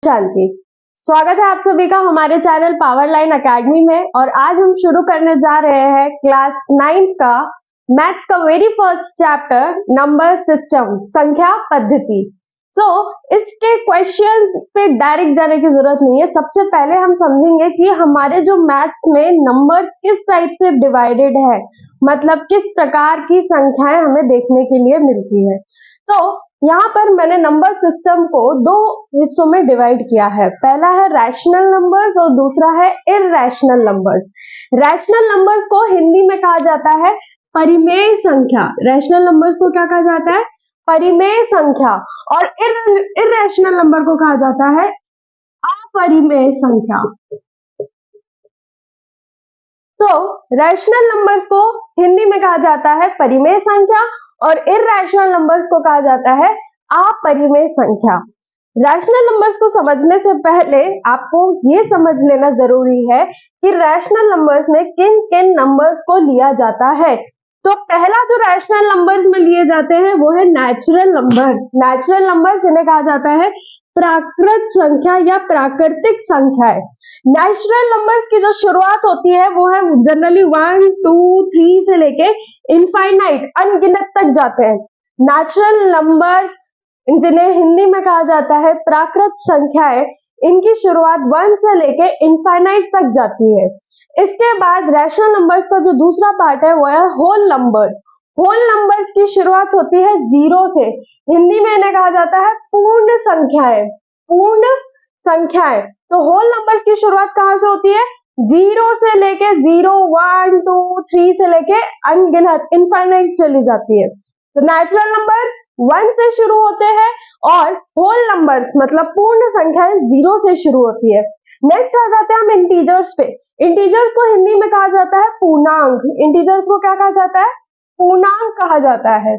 शांति। स्वागत है आप सभी का हमारे चैनल पावर लाइन अकेडमी में। और आज हम शुरू करने जा रहे हैं क्लास 9 का मैथ्स का very first chapter number system, संख्या पद्धति। इसके क्वेश्चन पे डायरेक्ट जाने की जरूरत नहीं है। सबसे पहले हम समझेंगे कि हमारे जो मैथ्स में नंबर्स किस टाइप से डिवाइडेड है, मतलब किस प्रकार की संख्याएं हमें देखने के लिए मिलती है। तो यहाँ पर मैंने नंबर सिस्टम को दो हिस्सों में डिवाइड किया है। पहला है रैशनल नंबर्स और दूसरा है इररैशनल नंबर्स। रैशनल नंबर्स को हिंदी में कहा जाता है परिमेय संख्या। रैशनल नंबर्स को क्या कहा जाता है? परिमेय संख्या। और इररैशनल नंबर को कहा जाता है अपरिमेय संख्या। तो रैशनल नंबर्स को हिंदी में कहा जाता है परिमेय संख्या और इररैशनल नंबर्स को कहा जाता है अपरिमेय संख्या। रैशनल नंबर्स को समझने से पहले आपको ये समझ लेना जरूरी है कि रैशनल नंबर्स में किन किन नंबर्स को लिया जाता है। तो पहला जो रैशनल नंबर्स में लिए जाते हैं वो है नेचुरल नंबर्स। नेचुरल नंबर्स इन्हें कहा जाता है प्राकृत संख्या या प्राकृतिक संख्याएं। नेचुरल नंबर्स की जो शुरुआत होती है वो है जनरली 1, 2, 3 से लेके इनफाइनाइट अनगिनत तक जाते हैं। नेचुरल नंबर्स जिन्हें हिंदी में कहा जाता है प्राकृत संख्याएं, इनकी शुरुआत 1 से लेके इनफाइनाइट तक जाती है। इसके बाद रैशनल नंबर्स का जो दूसरा पार्ट है वो है होल नंबर्स। होल नंबर्स की शुरुआत होती है 0 से। हिंदी में इन्हें कहा जाता है पूर्ण संख्याएं। पूर्ण संख्याएं। तो होल नंबर्स की शुरुआत कहां से होती है? 0 से लेके 0, 1, 2, 3 से लेके अनगिनत इनफाइनाइट चली जाती है। तो नेचुरल नंबर्स 1 से शुरू होते हैं और होल नंबर्स मतलब पूर्ण संख्याएं 0 से शुरू होती है। नेक्स्ट आ जाते हैं हम इंटीजर्स पे। इंटीजर्स को हिंदी में कहा जाता है पूर्णांक। इंटीजर्स को क्या कहा जाता है? पूर्णांक कहा जाता है।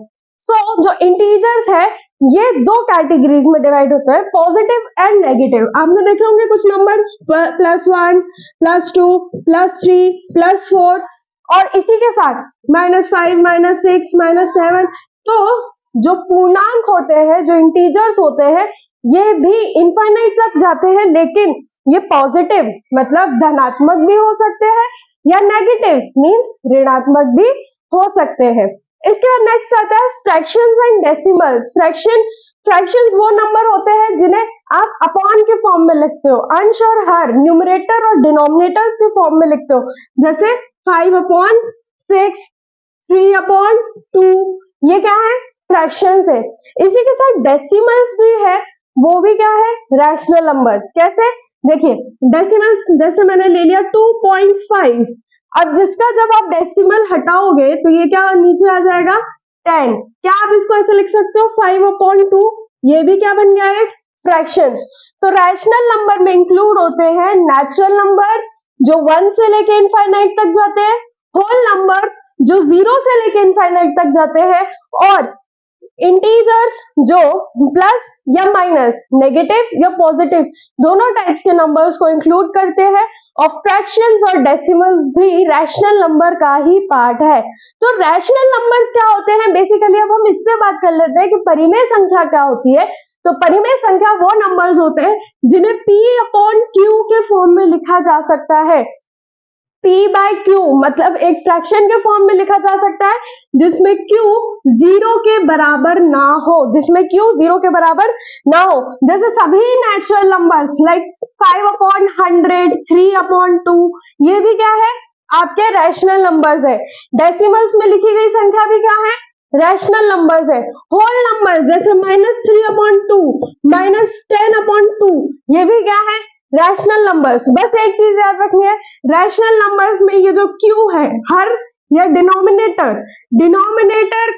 जो इंटीजर्स है ये दो कैटेगरीज में डिवाइड होता है, पॉजिटिव एंड नेगेटिव। आपने देखे होंगे कुछ नंबर्स +1, +2, +3, +4 और इसी के साथ -5, -6, -7। तो जो पूर्णांक होते हैं, जो इंटीजर्स होते हैं, ये भी इनफाइनाइट तक जाते हैं, लेकिन ये पॉजिटिव मतलब धनात्मक भी हो सकते हैं या नेगेटिव मींस ऋणात्मक भी हो सकते हैं। इसके बाद नेक्स्ट आता है फ्रैक्शंस एंड डेसिमल्स। फ्रैक्शंस वो नंबर होते हैं जिन्हें आप अपॉन के फॉर्म में लिखते हो, अंश और हर, न्यूमरेटर और डिनोमिनेटर्स के फॉर्म में लिखते हो। जैसे 5/6, 3/2, ये क्या है? फ्रैक्शंस है। इसी के साथ डेसिमल्स भी है, वो भी क्या है? Rational numbers. कैसे? देखिए डेसिमल्स जैसे मैंने ले लिया 2.5। अब जिसका जब आप डेसिमल हटाओगे तो ये क्या नीचे आ जाएगा? 10। क्या आप इसको ऐसे लिख सकते हो? 5/2। ये भी क्या बन गया? एक फ्रैक्शंस। तो रैशनल नंबर में इंक्लूड होते हैं नेचुरल नंबर्स जो 1 से लेके इनफाइनाइट तक जाते हैं, होल नंबर्स जो 0 से लेके इनफाइनाइट तक जाते हैं, और इंटीजर्स जो प्लस या माइनस, नेगेटिव या पॉजिटिव दोनों टाइप्स के नंबर्स को इंक्लूड करते हैं। और फ्रैक्शंस और डेसिमल्स भी रैशनल नंबर का ही पार्ट है। तो रैशनल नंबर्स क्या होते हैं बेसिकली? अब हम इस पे बात कर लेते हैं कि परिमेय संख्या क्या होती है। तो परिमेय संख्या वो नंबर्स होते हैं जिन्हें P/Q के फॉर्म में लिखा जा सकता है। P/Q मतलब एक फ्रैक्शन के फॉर्म में लिखा जा सकता है जिसमें Q 0 के बराबर ना हो, जिसमें Q 0 के बराबर ना हो। जैसे सभी नेचुरल नंबर्स लाइक 5/100, 3/2, ये भी क्या है? आपके रैशनल नंबर्स है। डेसिमल्स में लिखी गई संख्या भी क्या है? रैशनल नंबर्स है। होल नंबर्स जैसे -3/2, -10/2, ये भी क्या है? Rational numbers. बस एक चीज याद रखनी है, रैशनल नंबर्स में ये जो Q है, हर या डिनोमिनेटर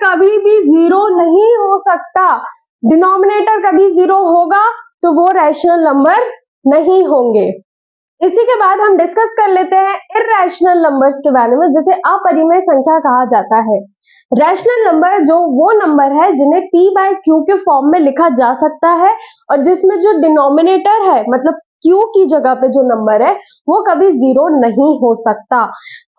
कभी भी 0 नहीं हो सकता। डिनोमिनेटर कभी 0 होगा तो वो रैशनल नंबर नहीं होंगे। इसी के बाद हम डिस्कस कर लेते हैं इररैशनल नंबर्स के बारे में, जिसे अपरिमेय संख्या कहा जाता है। रैशनल नंबर जो वो नंबर है जिन्हें P/Q के फॉर्म में लिखा जा सकता है और जिसमें जो डिनोमिनेटर है मतलब क्यू की जगह पे जो नंबर है वो कभी जीरो नहीं हो सकता।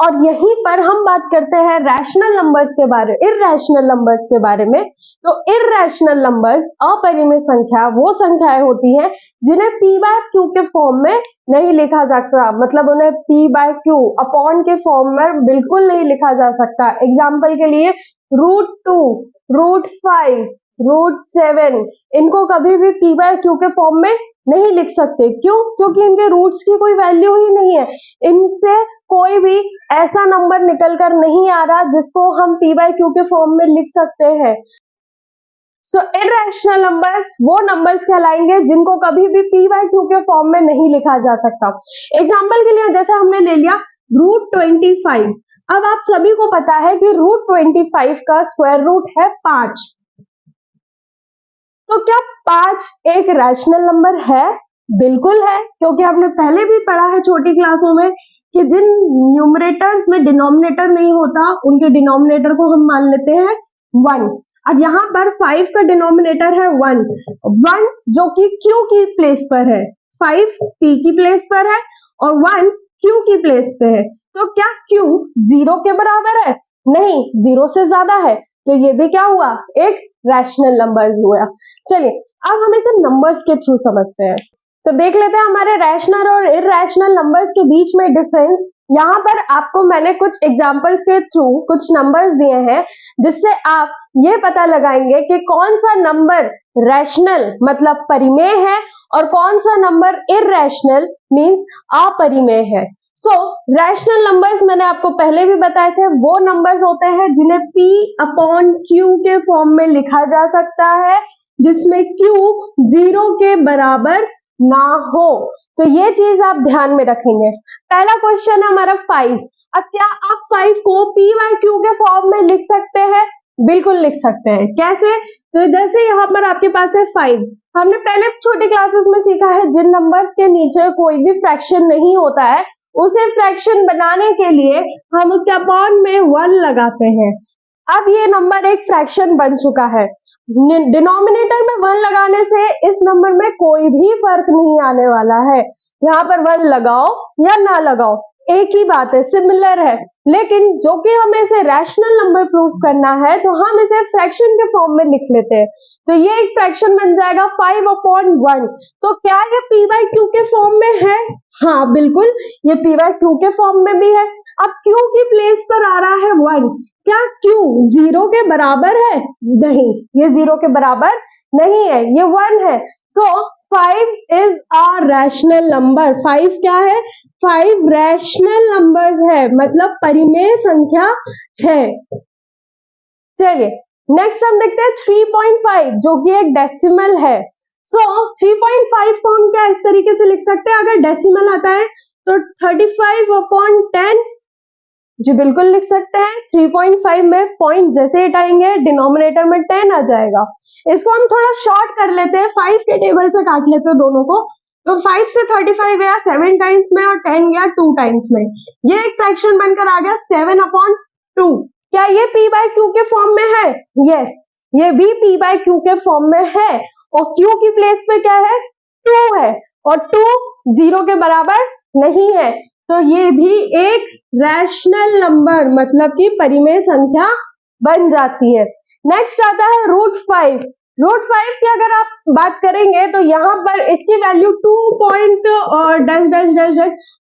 और यहीं पर हम बात करते हैं रैशनल नंबर्स के बारे में, इररैशनल नंबर्स के बारे में। तो इररैशनल नंबर्स, अपरिमेय संख्या, वो संख्याएं होती हैं जिन्हें p बाय क्यू के फॉर्म में नहीं लिखा जा सकता, मतलब उन्हें p बाय क्यू अपॉन के फॉर्म में बिल्कुल नहीं लिखा जा सकता। एग्जाम्पल के लिए √2, √5, √7, इनको कभी भी p बाय क्यू के फॉर्म में नहीं लिख सकते। क्यों? क्योंकि इनके रूट्स की कोई वैल्यू ही नहीं है, इनसे कोई भी ऐसा नंबर निकल कर नहीं आ रहा जिसको हम p बाय क्यू के फॉर्म में लिख सकते हैं। सो इररेशनल नंबर्स वो नंबर्स कहलाएंगे जिनको कभी भी p बाय क्यू के फॉर्म में नहीं लिखा जा सकता। एग्जाम्पल के लिए जैसे हमने ले लिया √25। अब आप सभी को पता है कि √25 का स्क्वायर रूट है 5। तो क्या 5 एक रैशनल नंबर है? बिल्कुल है, क्योंकि हमने पहले भी पढ़ा है छोटी क्लासों में कि जिन न्यूमरेटर्स में डिनोमिनेटर नहीं होता उनके डिनोमिनेटर को हम मान लेते हैं 1। अब यहाँ पर 5 का डिनोमिनेटर है 1 जो कि q की प्लेस पर है, 5 p की प्लेस पर है और 1 q की प्लेस पे है। तो क्या q 0 के बराबर है? नहीं, 0 से ज्यादा है। तो ये भी क्या हुआ? एक रैशनल नंबर हुआ। चलिए अब हम इसे नंबर्स के थ्रू समझते हैं। तो देख लेते हैं हमारे रैशनल और इररैशनल नंबर्स के बीच में डिफरेंस। यहाँ पर आपको मैंने कुछ एग्जांपल्स के थ्रू कुछ नंबर्स दिए हैं जिससे आप ये पता लगाएंगे कि कौन सा नंबर रैशनल मतलब परिमेय है और कौन सा नंबर इररैशनल मींस अपरिमेय है। सो रैशनल नंबर्स मैंने आपको पहले भी बताए थे, वो नंबर्स होते हैं जिन्हें p अपॉन q के फॉर्म में लिखा जा सकता है जिसमें q 0 के बराबर ना हो। तो ये चीज आप ध्यान में रखेंगे। पहला क्वेश्चन है हमारा 5। अब क्या आप 5 को p बाय q के फॉर्म में लिख सकते हैं? बिल्कुल लिख सकते हैं। कैसे? तो जैसे यहाँ पर आपके पास है 5, हमने पहले छोटी क्लासेस में सीखा है जिन नंबर्स के नीचे कोई भी फ्रैक्शन नहीं होता है उसे फ्रैक्शन बनाने के लिए हम उसके अपॉन में 1 लगाते हैं। अब ये नंबर एक फ्रैक्शन बन चुका है। डिनोमिनेटर में 1 लगाने से इस नंबर में कोई भी फर्क नहीं आने वाला है। यहाँ पर 1 लगाओ या ना लगाओ एक ही बात है, सिमिलर है। लेकिन जो कि हमें इसे रैशनल नंबर प्रूफ करना है तो हम इसे फ्रैक्शन के फॉर्म में लिख लेते हैं। तो ये एक फ्रैक्शन बन जाएगा 5/1। तो क्या ये p बाय क्यू के फॉर्म में है? हाँ बिल्कुल, ये p बाय क्यू के फॉर्म में भी है। अब q की प्लेस पर आ रहा है 1। क्या q 0 के बराबर है? नहीं, ये 0 के बराबर नहीं है, ये 1 है। तो 5 इज अ रैशनल नंबर। 5 क्या है? 5 रैशनल नंबर है, मतलब परिमेय संख्या है। चलिए नेक्स्ट हम देखते हैं 3.5 जो कि एक डेसिमल है। सो 3.5 को हम क्या इस तरीके से लिख सकते हैं? अगर डेसिमल आता है तो 35/10 जी बिल्कुल लिख सकते हैं। 3.5 में पॉइंट जैसे हटाएंगे डिनोमिनेटर में 10 आ जाएगा। इसको हम थोड़ा शॉर्ट कर लेते हैं, 5 के टेबल से काट लेते हैं दोनों को। तो 5 से 35 गया 7 टाइम्स में और 10 गया 2 टाइम्स में। ये एक फ्रैक्शन बनकर आ गया 7/2। क्या ये p बाय क्यू के फॉर्म में है? यस, ये भी p बाय क्यू के फॉर्म में है और q की प्लेस पे क्या है? 2 है और 2 0 के बराबर नहीं है। तो ये भी एक रैशनल नंबर मतलब कि परिमेय संख्या बन जाती है। नेक्स्ट आता है √5। √5 की अगर आप बात करेंगे तो यहाँ पर इसकी वैल्यू 2.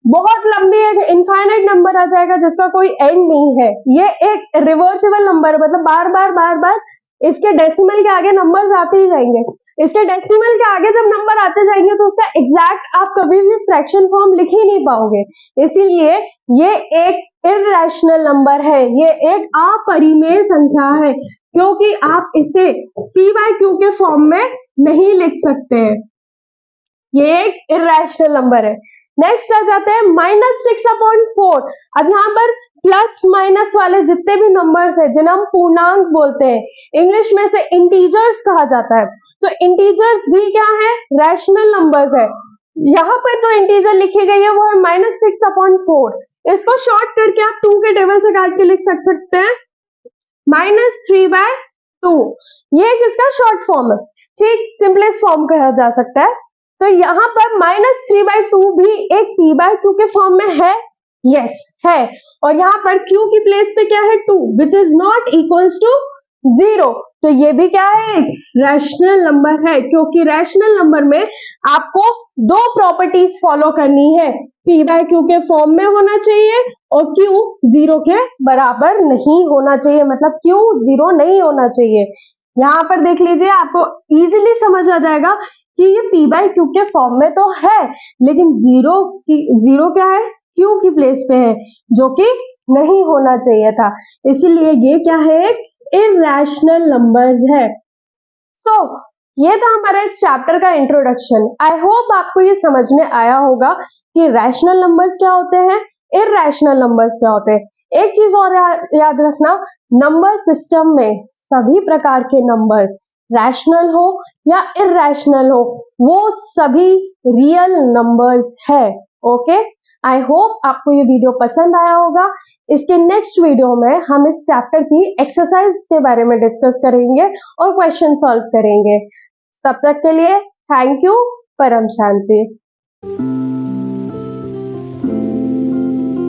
बहुत लंबी एक इनफाइनाइट नंबर आ जाएगा जिसका कोई एंड नहीं है। ये एक रिवर्सिबल नंबर है, मतलब बार बार इसके डेसिमल के आगे नंबर्स आते ही जाएंगे। इसके डेसिमल के आगे जब नंबर आते जाएंगे तो उसका एग्जैक्ट आप कभी भी फ्रैक्शन फॉर्म लिख ही नहीं पाओगे। इसीलिए ये एक इररैशनल नंबर है, ये एक अपरिमेय संख्या है क्योंकि आप इसे p बाय क्यू के फॉर्म में नहीं लिख सकते हैं। ये एक इररैशनल नंबर है। नेक्स्ट आ जाते हैं -6/4। अब यहाँ पर प्लस माइनस वाले जितने भी नंबर्स है जिन्हें हम पूर्णांक बोलते हैं, इंग्लिश में से इंटीजर्स कहा जाता है। तो इंटीजर्स भी क्या है? रैशनल नंबर्स है। यहाँ पर जो इंटीजर लिखी गई है वो है -6/4। इसको शॉर्ट करके आप 2 के टेबल से काट के लिख सकते हैं -3/2। ये किसका शॉर्ट फॉर्म है? ठीक, सिंपलेस्ट फॉर्म कहा जा सकता है। तो यहाँ पर -3/2 भी एक p/q के फॉर्म में है, यस है, और यहाँ पर q की प्लेस पे क्या है 2 which is not equals to 0, तो ये भी क्या है रैशनल नंबर है, क्योंकि रैशनल नंबर में आपको दो प्रॉपर्टीज फॉलो करनी है, p/q के फॉर्म में होना चाहिए और q 0 के बराबर नहीं होना चाहिए, मतलब q 0 नहीं होना चाहिए। यहाँ पर देख लीजिए, आपको इजीली समझ आ जाएगा कि ये p/q के फॉर्म में तो है, लेकिन जीरो क्या है q की प्लेस पे है, जो कि नहीं होना चाहिए था, इसीलिए ये क्या है इरैशनल नंबर्स है। सो ये था हमारा इस चैप्टर का इंट्रोडक्शन। आई होप आपको ये समझ में आया होगा कि रैशनल नंबर्स क्या होते हैं, इरैशनल नंबर्स क्या होते हैं। एक चीज और याद रखना, नंबर सिस्टम में सभी प्रकार के नंबर्स रैशनल हो या इरैशनल हो, वो सभी रियल नंबर्स है। ओके, आई होप आपको ये वीडियो पसंद आया होगा। इसके नेक्स्ट वीडियो में हम इस चैप्टर की एक्सरसाइज के बारे में डिस्कस करेंगे और क्वेश्चन सॉल्व करेंगे। तब तक के लिए थैंक यू। परम शांति।